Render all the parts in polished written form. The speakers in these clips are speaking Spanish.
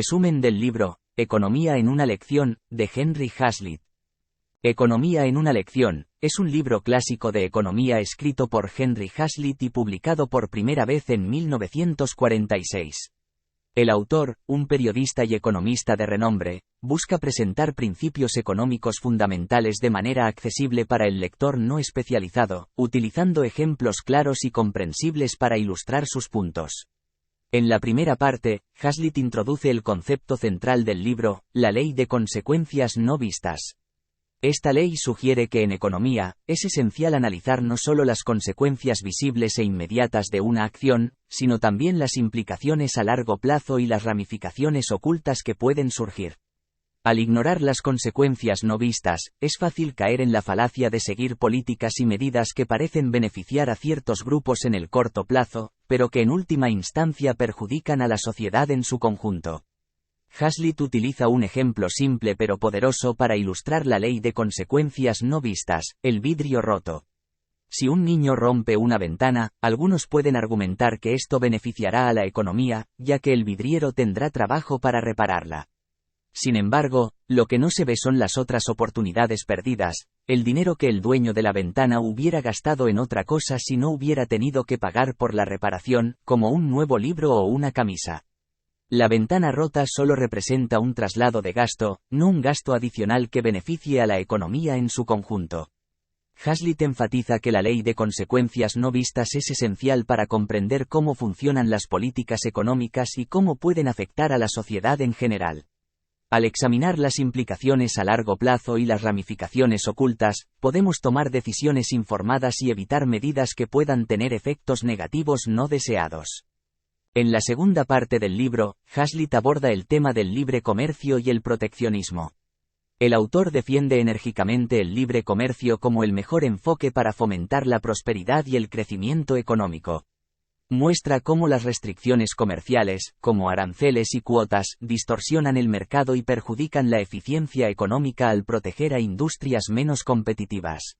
Resumen del libro, Economía en una lección, de Henry Hazlitt. Economía en una lección, es un libro clásico de economía escrito por Henry Hazlitt y publicado por primera vez en 1946. El autor, un periodista y economista de renombre, busca presentar principios económicos fundamentales de manera accesible para el lector no especializado, utilizando ejemplos claros y comprensibles para ilustrar sus puntos. En la primera parte, Hazlitt introduce el concepto central del libro, la ley de consecuencias no vistas. Esta ley sugiere que en economía, es esencial analizar no solo las consecuencias visibles e inmediatas de una acción, sino también las implicaciones a largo plazo y las ramificaciones ocultas que pueden surgir. Al ignorar las consecuencias no vistas, es fácil caer en la falacia de seguir políticas y medidas que parecen beneficiar a ciertos grupos en el corto plazo, pero que en última instancia perjudican a la sociedad en su conjunto. Hazlitt utiliza un ejemplo simple pero poderoso para ilustrar la ley de consecuencias no vistas, el vidrio roto. Si un niño rompe una ventana, algunos pueden argumentar que esto beneficiará a la economía, ya que el vidriero tendrá trabajo para repararla. Sin embargo, lo que no se ve son las otras oportunidades perdidas, el dinero que el dueño de la ventana hubiera gastado en otra cosa si no hubiera tenido que pagar por la reparación, como un nuevo libro o una camisa. La ventana rota solo representa un traslado de gasto, no un gasto adicional que beneficie a la economía en su conjunto. Hazlitt enfatiza que la ley de consecuencias no vistas es esencial para comprender cómo funcionan las políticas económicas y cómo pueden afectar a la sociedad en general. Al examinar las implicaciones a largo plazo y las ramificaciones ocultas, podemos tomar decisiones informadas y evitar medidas que puedan tener efectos negativos no deseados. En la segunda parte del libro, Hazlitt aborda el tema del libre comercio y el proteccionismo. El autor defiende enérgicamente el libre comercio como el mejor enfoque para fomentar la prosperidad y el crecimiento económico. Muestra cómo las restricciones comerciales, como aranceles y cuotas, distorsionan el mercado y perjudican la eficiencia económica al proteger a industrias menos competitivas.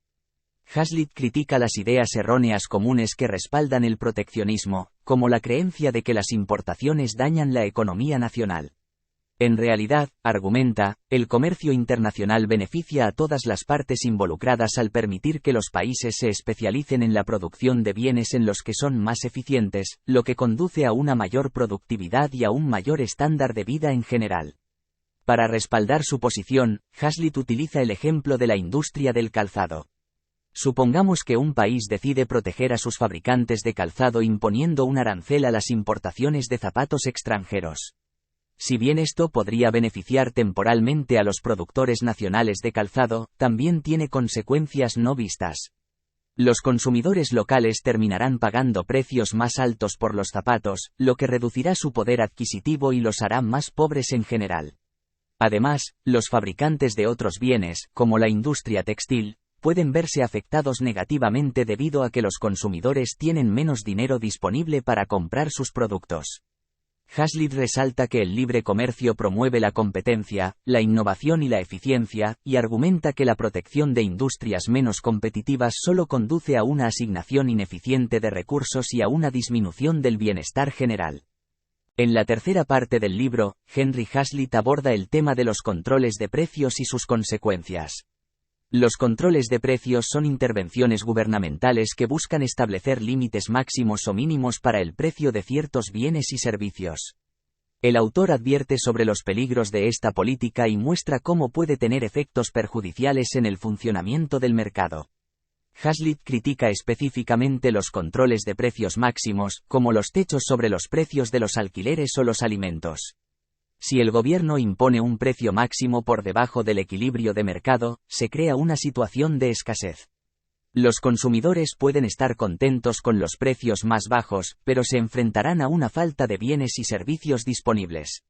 Hazlitt critica las ideas erróneas comunes que respaldan el proteccionismo, como la creencia de que las importaciones dañan la economía nacional. En realidad, argumenta, el comercio internacional beneficia a todas las partes involucradas al permitir que los países se especialicen en la producción de bienes en los que son más eficientes, lo que conduce a una mayor productividad y a un mayor estándar de vida en general. Para respaldar su posición, Hazlitt utiliza el ejemplo de la industria del calzado. Supongamos que un país decide proteger a sus fabricantes de calzado imponiendo un arancel a las importaciones de zapatos extranjeros. Si bien esto podría beneficiar temporalmente a los productores nacionales de calzado, también tiene consecuencias no vistas. Los consumidores locales terminarán pagando precios más altos por los zapatos, lo que reducirá su poder adquisitivo y los hará más pobres en general. Además, los fabricantes de otros bienes, como la industria textil, pueden verse afectados negativamente debido a que los consumidores tienen menos dinero disponible para comprar sus productos. Hazlitt resalta que el libre comercio promueve la competencia, la innovación y la eficiencia, y argumenta que la protección de industrias menos competitivas solo conduce a una asignación ineficiente de recursos y a una disminución del bienestar general. En la tercera parte del libro, Henry Hazlitt aborda el tema de los controles de precios y sus consecuencias. Los controles de precios son intervenciones gubernamentales que buscan establecer límites máximos o mínimos para el precio de ciertos bienes y servicios. El autor advierte sobre los peligros de esta política y muestra cómo puede tener efectos perjudiciales en el funcionamiento del mercado. Hazlitt critica específicamente los controles de precios máximos, como los techos sobre los precios de los alquileres o los alimentos. Si el gobierno impone un precio máximo por debajo del equilibrio de mercado, se crea una situación de escasez. Los consumidores pueden estar contentos con los precios más bajos, pero se enfrentarán a una falta de bienes y servicios disponibles.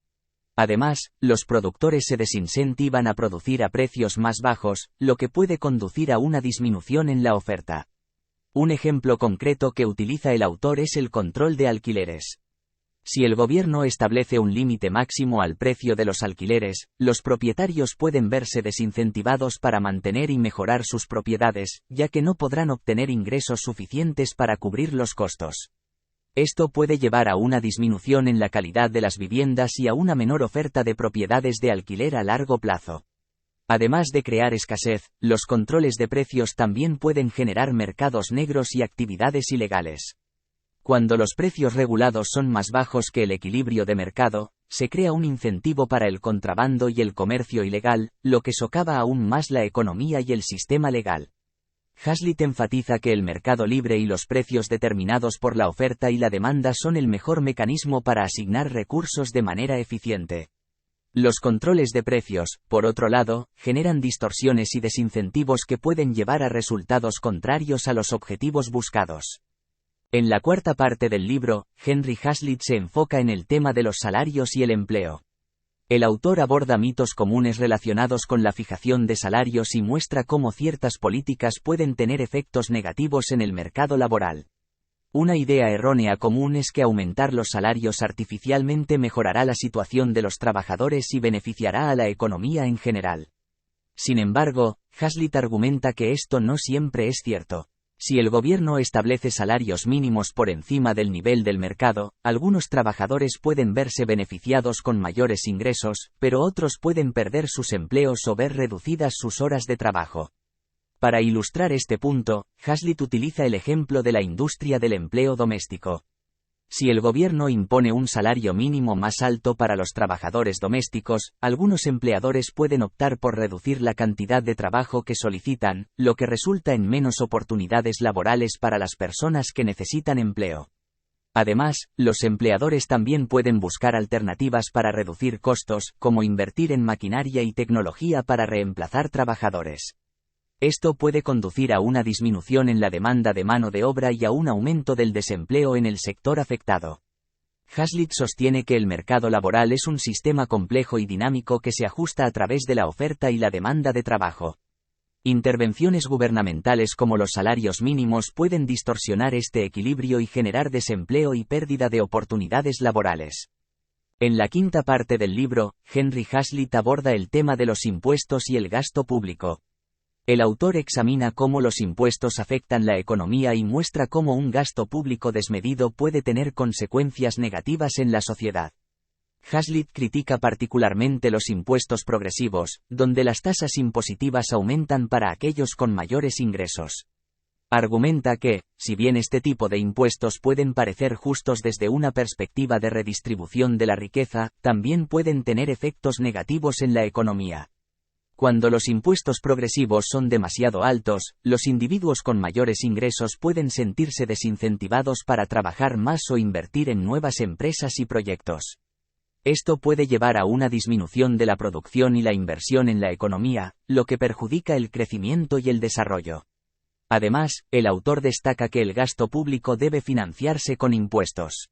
Además, los productores se desincentivan a producir a precios más bajos, lo que puede conducir a una disminución en la oferta. Un ejemplo concreto que utiliza el autor es el control de alquileres. Si el gobierno establece un límite máximo al precio de los alquileres, los propietarios pueden verse desincentivados para mantener y mejorar sus propiedades, ya que no podrán obtener ingresos suficientes para cubrir los costos. Esto puede llevar a una disminución en la calidad de las viviendas y a una menor oferta de propiedades de alquiler a largo plazo. Además de crear escasez, los controles de precios también pueden generar mercados negros y actividades ilegales. Cuando los precios regulados son más bajos que el equilibrio de mercado, se crea un incentivo para el contrabando y el comercio ilegal, lo que socava aún más la economía y el sistema legal. Hazlitt enfatiza que el mercado libre y los precios determinados por la oferta y la demanda son el mejor mecanismo para asignar recursos de manera eficiente. Los controles de precios, por otro lado, generan distorsiones y desincentivos que pueden llevar a resultados contrarios a los objetivos buscados. En la cuarta parte del libro, Henry Hazlitt se enfoca en el tema de los salarios y el empleo. El autor aborda mitos comunes relacionados con la fijación de salarios y muestra cómo ciertas políticas pueden tener efectos negativos en el mercado laboral. Una idea errónea común es que aumentar los salarios artificialmente mejorará la situación de los trabajadores y beneficiará a la economía en general. Sin embargo, Hazlitt argumenta que esto no siempre es cierto. Si el gobierno establece salarios mínimos por encima del nivel del mercado, algunos trabajadores pueden verse beneficiados con mayores ingresos, pero otros pueden perder sus empleos o ver reducidas sus horas de trabajo. Para ilustrar este punto, Hazlitt utiliza el ejemplo de la industria del empleo doméstico. Si el gobierno impone un salario mínimo más alto para los trabajadores domésticos, algunos empleadores pueden optar por reducir la cantidad de trabajo que solicitan, lo que resulta en menos oportunidades laborales para las personas que necesitan empleo. Además, los empleadores también pueden buscar alternativas para reducir costos, como invertir en maquinaria y tecnología para reemplazar trabajadores. Esto puede conducir a una disminución en la demanda de mano de obra y a un aumento del desempleo en el sector afectado. Hazlitt sostiene que el mercado laboral es un sistema complejo y dinámico que se ajusta a través de la oferta y la demanda de trabajo. Intervenciones gubernamentales como los salarios mínimos pueden distorsionar este equilibrio y generar desempleo y pérdida de oportunidades laborales. En la quinta parte del libro, Henry Hazlitt aborda el tema de los impuestos y el gasto público. El autor examina cómo los impuestos afectan la economía y muestra cómo un gasto público desmedido puede tener consecuencias negativas en la sociedad. Hazlitt critica particularmente los impuestos progresivos, donde las tasas impositivas aumentan para aquellos con mayores ingresos. Argumenta que, si bien este tipo de impuestos pueden parecer justos desde una perspectiva de redistribución de la riqueza, también pueden tener efectos negativos en la economía. Cuando los impuestos progresivos son demasiado altos, los individuos con mayores ingresos pueden sentirse desincentivados para trabajar más o invertir en nuevas empresas y proyectos. Esto puede llevar a una disminución de la producción y la inversión en la economía, lo que perjudica el crecimiento y el desarrollo. Además, el autor destaca que el gasto público debe financiarse con impuestos.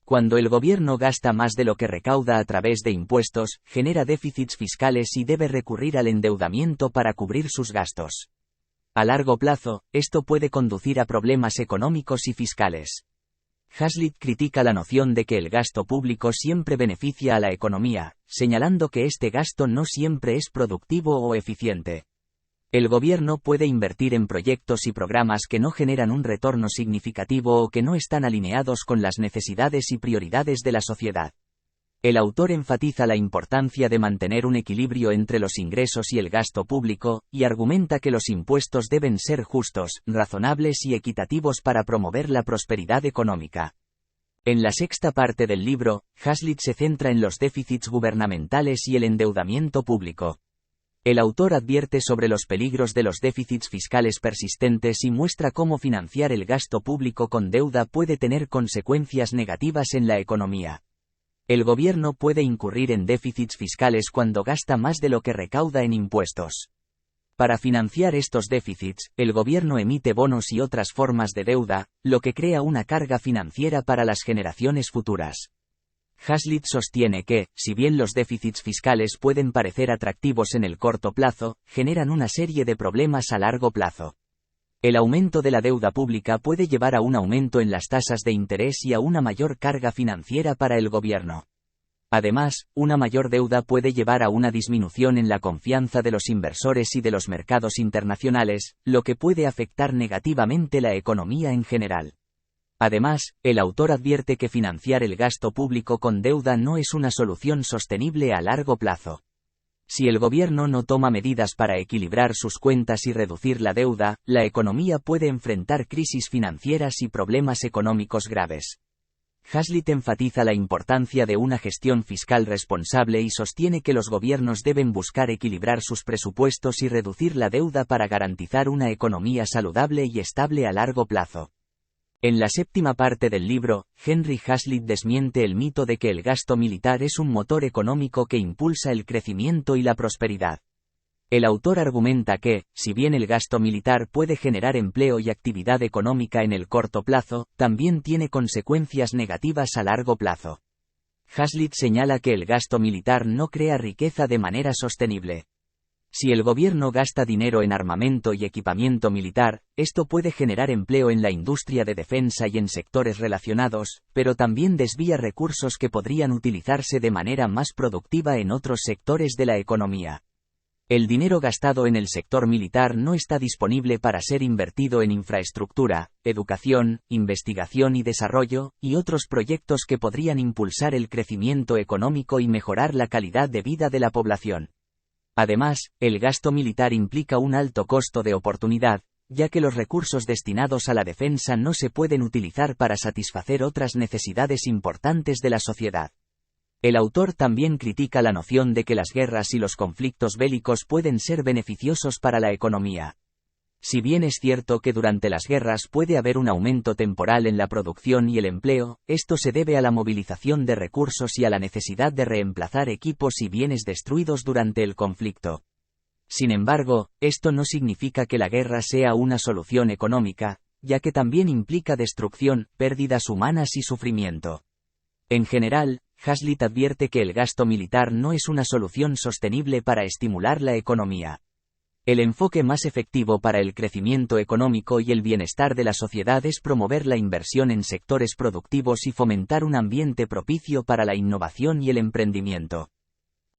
Cuando el gobierno gasta más de lo que recauda a través de impuestos, genera déficits fiscales y debe recurrir al endeudamiento para cubrir sus gastos. A largo plazo, esto puede conducir a problemas económicos y fiscales. Hazlitt critica la noción de que el gasto público siempre beneficia a la economía, señalando que este gasto no siempre es productivo o eficiente. El gobierno puede invertir en proyectos y programas que no generan un retorno significativo o que no están alineados con las necesidades y prioridades de la sociedad. El autor enfatiza la importancia de mantener un equilibrio entre los ingresos y el gasto público, y argumenta que los impuestos deben ser justos, razonables y equitativos para promover la prosperidad económica. En la sexta parte del libro, Hazlitt se centra en los déficits gubernamentales y el endeudamiento público. El autor advierte sobre los peligros de los déficits fiscales persistentes y muestra cómo financiar el gasto público con deuda puede tener consecuencias negativas en la economía. El gobierno puede incurrir en déficits fiscales cuando gasta más de lo que recauda en impuestos. Para financiar estos déficits, el gobierno emite bonos y otras formas de deuda, lo que crea una carga financiera para las generaciones futuras. Hazlitt sostiene que, si bien los déficits fiscales pueden parecer atractivos en el corto plazo, generan una serie de problemas a largo plazo. El aumento de la deuda pública puede llevar a un aumento en las tasas de interés y a una mayor carga financiera para el gobierno. Además, una mayor deuda puede llevar a una disminución en la confianza de los inversores y de los mercados internacionales, lo que puede afectar negativamente la economía en general. Además, el autor advierte que financiar el gasto público con deuda no es una solución sostenible a largo plazo. Si el gobierno no toma medidas para equilibrar sus cuentas y reducir la deuda, la economía puede enfrentar crisis financieras y problemas económicos graves. Hazlitt enfatiza la importancia de una gestión fiscal responsable y sostiene que los gobiernos deben buscar equilibrar sus presupuestos y reducir la deuda para garantizar una economía saludable y estable a largo plazo. En la séptima parte del libro, Henry Hazlitt desmiente el mito de que el gasto militar es un motor económico que impulsa el crecimiento y la prosperidad. El autor argumenta que, si bien el gasto militar puede generar empleo y actividad económica en el corto plazo, también tiene consecuencias negativas a largo plazo. Hazlitt señala que el gasto militar no crea riqueza de manera sostenible. Si el gobierno gasta dinero en armamento y equipamiento militar, esto puede generar empleo en la industria de defensa y en sectores relacionados, pero también desvía recursos que podrían utilizarse de manera más productiva en otros sectores de la economía. El dinero gastado en el sector militar no está disponible para ser invertido en infraestructura, educación, investigación y desarrollo, y otros proyectos que podrían impulsar el crecimiento económico y mejorar la calidad de vida de la población. Además, el gasto militar implica un alto costo de oportunidad, ya que los recursos destinados a la defensa no se pueden utilizar para satisfacer otras necesidades importantes de la sociedad. El autor también critica la noción de que las guerras y los conflictos bélicos pueden ser beneficiosos para la economía. Si bien es cierto que durante las guerras puede haber un aumento temporal en la producción y el empleo, esto se debe a la movilización de recursos y a la necesidad de reemplazar equipos y bienes destruidos durante el conflicto. Sin embargo, esto no significa que la guerra sea una solución económica, ya que también implica destrucción, pérdidas humanas y sufrimiento. En general, Hazlitt advierte que el gasto militar no es una solución sostenible para estimular la economía. El enfoque más efectivo para el crecimiento económico y el bienestar de la sociedad es promover la inversión en sectores productivos y fomentar un ambiente propicio para la innovación y el emprendimiento.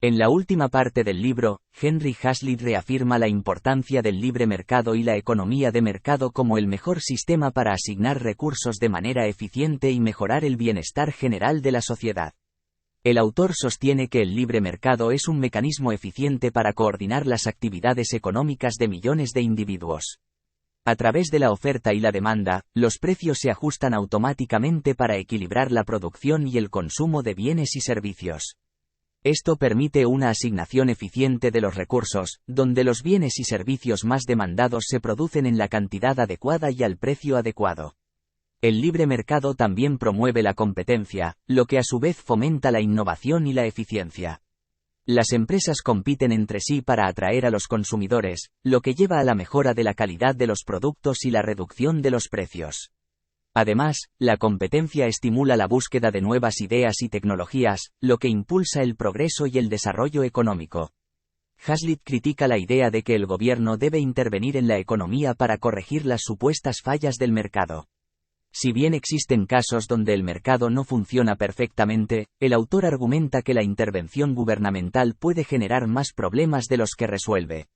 En la última parte del libro, Henry Hazlitt reafirma la importancia del libre mercado y la economía de mercado como el mejor sistema para asignar recursos de manera eficiente y mejorar el bienestar general de la sociedad. El autor sostiene que el libre mercado es un mecanismo eficiente para coordinar las actividades económicas de millones de individuos. A través de la oferta y la demanda, los precios se ajustan automáticamente para equilibrar la producción y el consumo de bienes y servicios. Esto permite una asignación eficiente de los recursos, donde los bienes y servicios más demandados se producen en la cantidad adecuada y al precio adecuado. El libre mercado también promueve la competencia, lo que a su vez fomenta la innovación y la eficiencia. Las empresas compiten entre sí para atraer a los consumidores, lo que lleva a la mejora de la calidad de los productos y la reducción de los precios. Además, la competencia estimula la búsqueda de nuevas ideas y tecnologías, lo que impulsa el progreso y el desarrollo económico. Hazlitt critica la idea de que el gobierno debe intervenir en la economía para corregir las supuestas fallas del mercado. Si bien existen casos donde el mercado no funciona perfectamente, el autor argumenta que la intervención gubernamental puede generar más problemas de los que resuelve.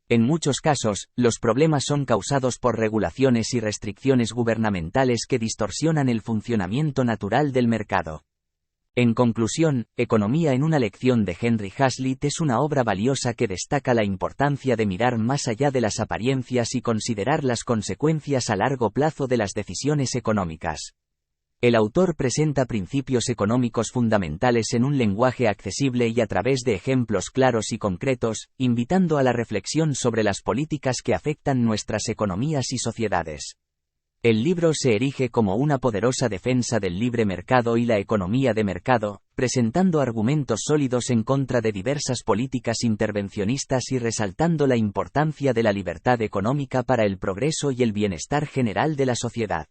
En muchos casos, los problemas son causados por regulaciones y restricciones gubernamentales que distorsionan el funcionamiento natural del mercado. En conclusión, Economía en una lección de Henry Hazlitt es una obra valiosa que destaca la importancia de mirar más allá de las apariencias y considerar las consecuencias a largo plazo de las decisiones económicas. El autor presenta principios económicos fundamentales en un lenguaje accesible y a través de ejemplos claros y concretos, invitando a la reflexión sobre las políticas que afectan nuestras economías y sociedades. El libro se erige como una poderosa defensa del libre mercado y la economía de mercado, presentando argumentos sólidos en contra de diversas políticas intervencionistas y resaltando la importancia de la libertad económica para el progreso y el bienestar general de la sociedad.